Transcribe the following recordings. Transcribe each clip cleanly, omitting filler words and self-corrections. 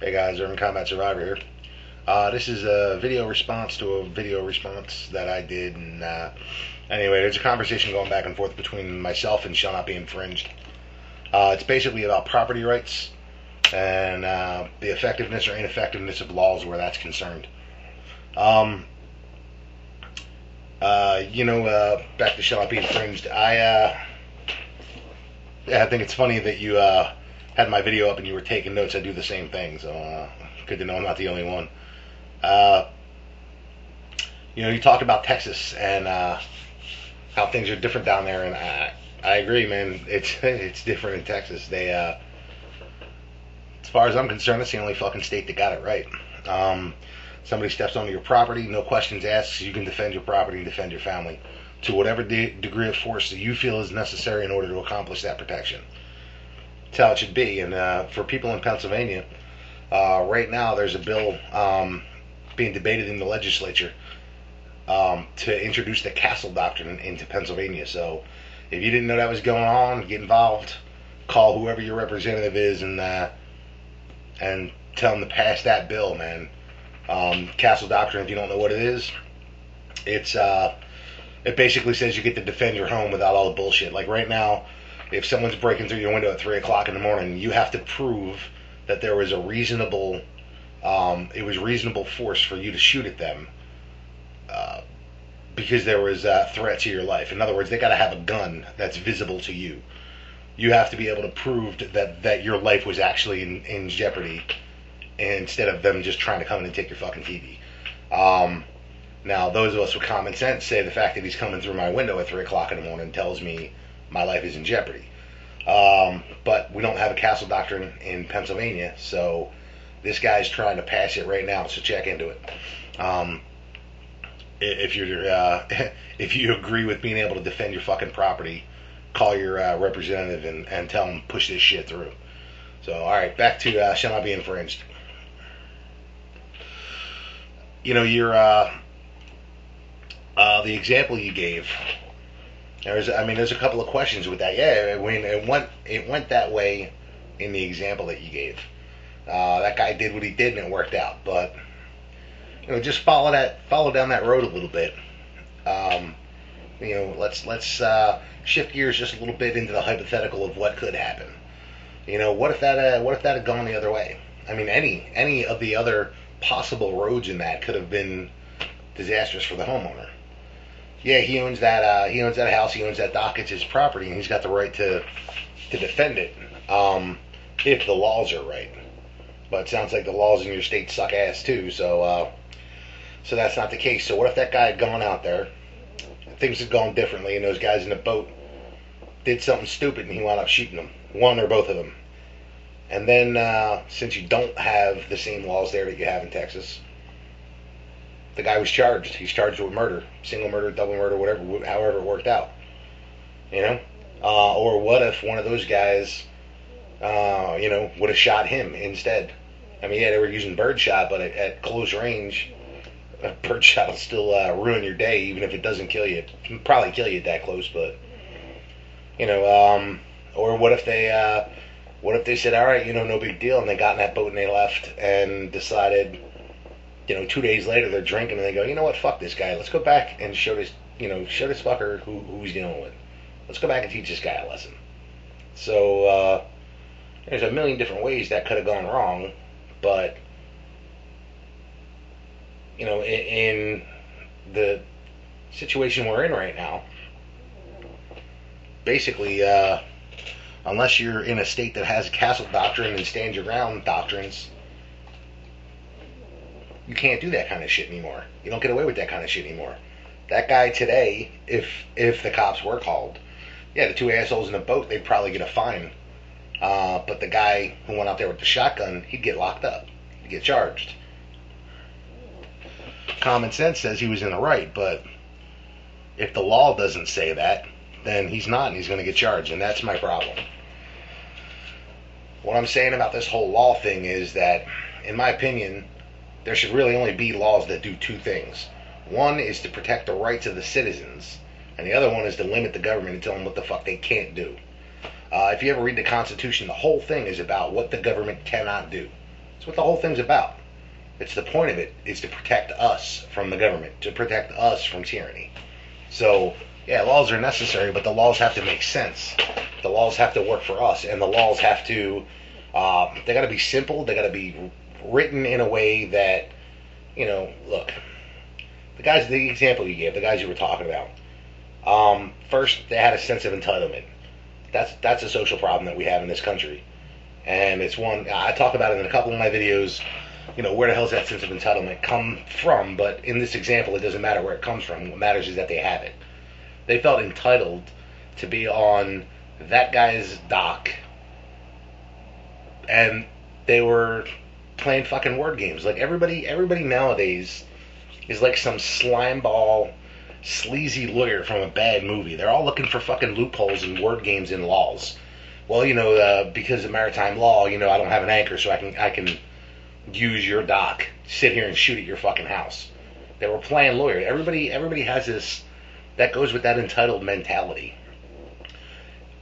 Hey guys, Urban Combat Survivor here. This is a video response to a video response that I did, and anyway, there's a conversation going back and forth between myself and Shall Not Be Infringed. It's basically about property rights and the effectiveness or ineffectiveness of laws where that's concerned. Um, Back to Shall Not Be Infringed. I think it's funny that you had my video up and you were taking notes. I do the same thing, so good to know I'm not the only one. Uh, you talked about Texas and how things are different down there, and I agree, man. It's different in Texas. As far as I'm concerned, it's the only fucking state that got it right. Somebody steps onto your property, no questions asked. You can defend your property and defend your family to whatever degree of force that you feel is necessary in order to accomplish that protection. That's how it should be. And for people in Pennsylvania, right now there's a bill being debated in the legislature to introduce the Castle Doctrine into Pennsylvania. So if you didn't know that was going on, get involved. Call whoever your representative is and tell them to pass that bill, man. Castle Doctrine, if you don't know what it is, it basically says you get to defend your home without all the bullshit. Like right now, if someone's breaking through your window at 3 o'clock in the morning, you have to prove that there was it was reasonable force for you to shoot at them because there was a threat to your life. In other words, they got to have a gun that's visible to you. You have to be able to prove that your life was actually in jeopardy instead of them just trying to come in and take your fucking TV. Now, those of us with common sense say the fact that he's coming through my window at 3 o'clock in the morning tells me my life is in jeopardy. But we don't have a Castle Doctrine in Pennsylvania, so this guy's trying to pass it right now, so check into it. If you agree with being able to defend your fucking property, call your representative and tell them push this shit through. So, all right, back to Shall Not Be Infringed. The example you gave. There's a couple of questions with that. Yeah, it went that way in the example that you gave. That guy did what he did and it worked out. But just follow down that road a little bit. Let's shift gears just a little bit into the hypothetical of what could happen. What if that had gone the other way? I mean, any of the other possible roads in that could have been disastrous for the homeowner. Yeah, he owns that house, he owns that dock, it's his property, and he's got the right to defend it if the laws are right. But it sounds like the laws in your state suck ass too, so that's not the case. So what if that guy had gone out there, things had gone differently, and those guys in the boat did something stupid and he wound up shooting them, one or both of them. And then since you don't have the same laws there that you have in Texas, the guy was charged. He's charged with murder, single murder, double murder, whatever, however it worked out. Or what if one of those guys, would have shot him instead? I mean, yeah, they were using birdshot, but at close range, a birdshot will still ruin your day, even if it doesn't kill you. It'll probably kill you at that close, but or what if they said, all right, no big deal, and they got in that boat and they left and decided. 2 days later they're drinking and they go, you know what, fuck this guy. Let's go back and show this fucker who he's dealing with. Let's go back and teach this guy a lesson. So there's a million different ways that could have gone wrong, but in the situation we're in right now, basically, unless you're in a state that has a Castle Doctrine and stand your ground doctrines, you can't do that kind of shit anymore. You don't get away with that kind of shit anymore. That guy today, if the cops were called, yeah, the two assholes in the boat, they'd probably get a fine. But the guy who went out there with the shotgun, he'd get locked up. He'd get charged. Common sense says he was in the right, but if the law doesn't say that, then he's not, and he's going to get charged, and that's my problem. What I'm saying about this whole law thing is that, in my opinion, there should really only be laws that do two things. One is to protect the rights of the citizens, and the other one is to limit the government and tell them what the fuck they can't do. If you ever read the Constitution, the whole thing is about what the government cannot do. That's what the whole thing's about. It's the point of it is to protect us from the government, to protect us from tyranny. So, yeah, laws are necessary, but the laws have to make sense. The laws have to work for us, and the laws have to, they got to be simple. They got to be written in a way that, look, the example you gave, the guys you were talking about, first, they had a sense of entitlement. That's a social problem that we have in this country. And it's one, I talk about it in a couple of my videos, where the hell's that sense of entitlement come from? But in this example, it doesn't matter where it comes from. What matters is that they have it. They felt entitled to be on that guy's dock, and they were playing fucking word games. Like everybody nowadays is like some slimeball, sleazy lawyer from a bad movie. They're all looking for fucking loopholes and word games in laws. Well, because of maritime law, I don't have an anchor, so I can use your dock, sit here and shoot at your fucking house. They were playing lawyer. Everybody has this, that goes with that entitled mentality.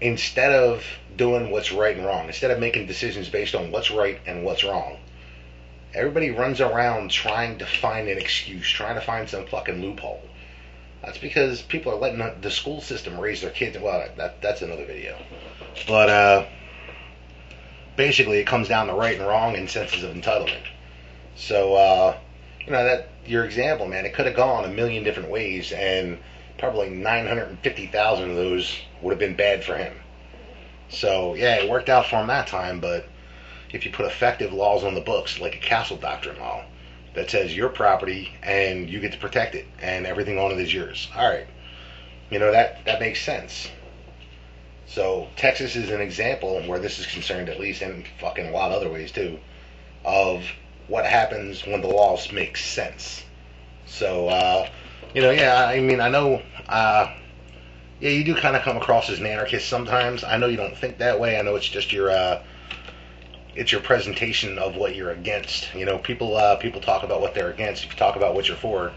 Instead of doing what's right and wrong, instead of making decisions based on what's right and what's wrong, everybody runs around trying to find an excuse, trying to find some fucking loophole. That's because people are letting the school system raise their kids. Well, that's another video. But basically, it comes down to right and wrong and senses of entitlement. So, that your example, man, it could have gone a million different ways, and probably 950,000 of those would have been bad for him. So, yeah, it worked out for him that time, but if you put effective laws on the books, like a castle doctrine law, that says your property and you get to protect it, and everything on it is yours. All right. That makes sense. So Texas is an example where this is concerned, at least, and fucking a lot of other ways too, of what happens when the laws make sense. So, yeah, I mean, I know, yeah, you do kind of come across as an anarchist sometimes. I know you don't think that way. I know it's just it's your presentation of what you're against. People talk about what they're against. If you talk about what you're for,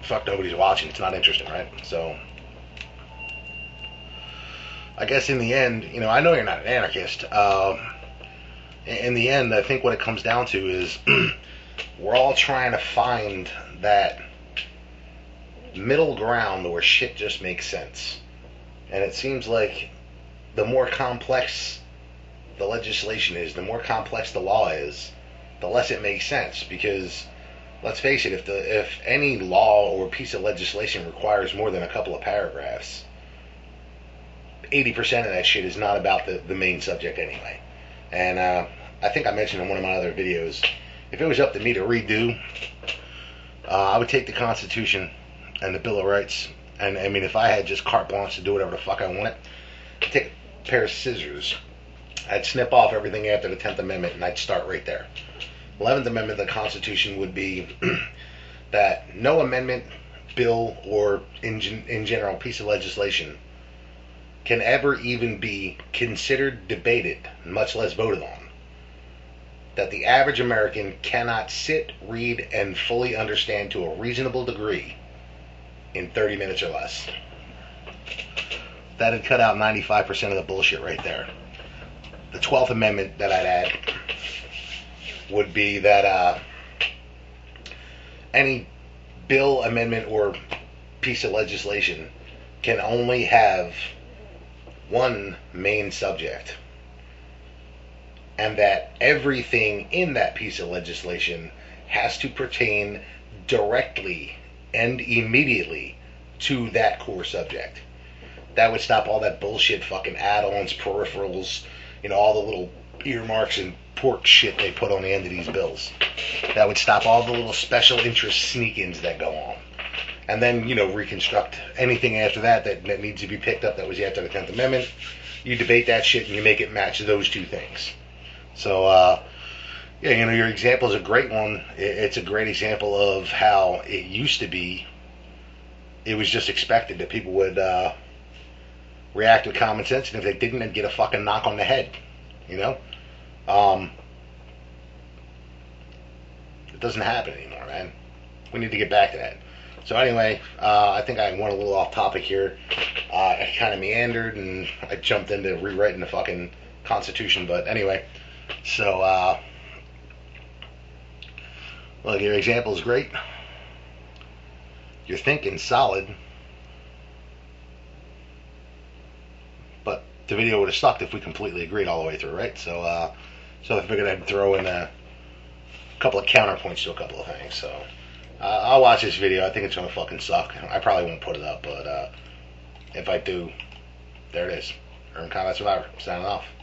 fuck, nobody's watching. It's not interesting, right? So, I guess in the end, I know you're not an anarchist. In the end, I think what it comes down to is we're all trying to find that middle ground where shit just makes sense. And it seems like the more complex the legislation is, the more complex the law is, the less it makes sense. Because, let's face it, if any law or piece of legislation requires more than a couple of paragraphs, 80% of that shit is not about the main subject anyway. And I think I mentioned in one of my other videos, if it was up to me to redo, I would take the Constitution and the Bill of Rights, and I mean, if I had just carte blanche to do whatever the fuck I wanted, I'd take a pair of scissors, I'd snip off everything after the 10th Amendment, and I'd start right there. 11th Amendment of the Constitution would be that no amendment, bill, or in general piece of legislation can ever even be considered, debated, much less voted on. That the average American cannot sit, read, and fully understand to a reasonable degree in 30 minutes or less. That'd cut out 95% of the bullshit right there. The 12th Amendment that I'd add would be that any bill, amendment, or piece of legislation can only have one main subject, and that everything in that piece of legislation has to pertain directly and immediately to that core subject. That would stop all that bullshit fucking add-ons, peripherals, all the little earmarks and pork shit they put on the end of these bills. That would stop all the little special interest sneak-ins that go on. And then, reconstruct anything after that needs to be picked up that was after the 10th Amendment. You debate that shit and you make it match those two things. So, your example is a great one. It's a great example of how it used to be. It was just expected that people would react with common sense, and if they didn't, they'd get a fucking knock on the head. It doesn't happen anymore, man. We need to get back to that. So anyway, I think I went a little off topic here. I kind of meandered and I jumped into rewriting the fucking Constitution. But anyway, so Look, your example is great. You're thinking solid, but the video would have sucked if we completely agreed all the way through, right? So I figured I'd throw in a couple of counterpoints to a couple of things. So I'll watch this video. I think it's gonna fucking suck. I probably won't put it up, but if I do, there it is. Urban Combat Survivor. Signing off.